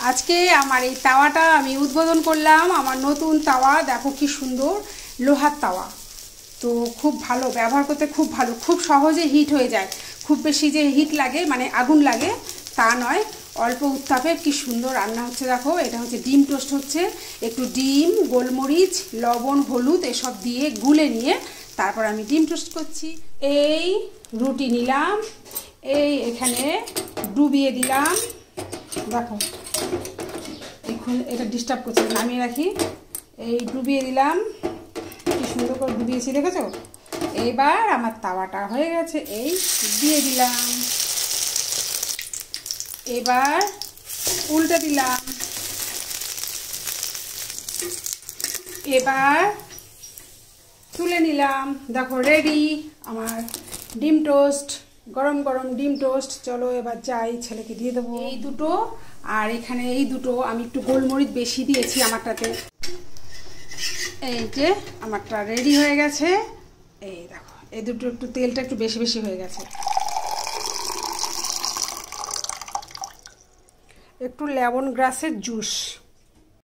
আজকে আমার এই তাওয়াটা আমি উদ্বোধন করলাম। আমার নতুন তাওয়া, দেখো কি সুন্দর লোহার তাওয়া। তো খুব ভালো, ব্যবহার করতে খুব ভালো, খুব সহজে হিট হয়ে যায়। খুব বেশি যে হিট লাগে মানে আগুন লাগে তা নয়, অল্প উত্তাপে কি সুন্দর রান্না হচ্ছে। দেখো এটা হচ্ছে ডিম টোস্ট হচ্ছে। একটু ডিম, গোলমরিচ, লবণ, হলুদ এসব দিয়ে গুলে নিয়ে তারপর আমি ডিম টোস্ট করছি। এই রুটি নিলাম, এই এখানে ডুবিয়ে দিলাম। দেখো এখন এটা ডিস্টার্ব করছে, নামিয়ে রাখি। এই ডুবিয়ে দিলাম, কি সুন্দর করে ডুবিয়েছি দেখেছো। এবার আমার তাওয়াটা হয়ে গেছে, এই দিয়ে দিলাম। এবার উল্টে দিলাম। এবার তুলে নিলাম। দেখো রেডি আমার ডিম টোস্ট, গরম গরম ডিম টোস্ট। চলো এবার যাই, ছেলেকে দিয়ে দেবো। এই দুটো আর এখানে এই দুটো আমি একটু গোলমরিচ বেশি দিয়েছি আমারটাতে। এই যে আমারটা রেডি হয়ে গেছে। এই দেখো এই দুটো একটু তেলটা একটু বেশি বেশি হয়ে গেছে। একটু লেমন গ্রাসের জুস।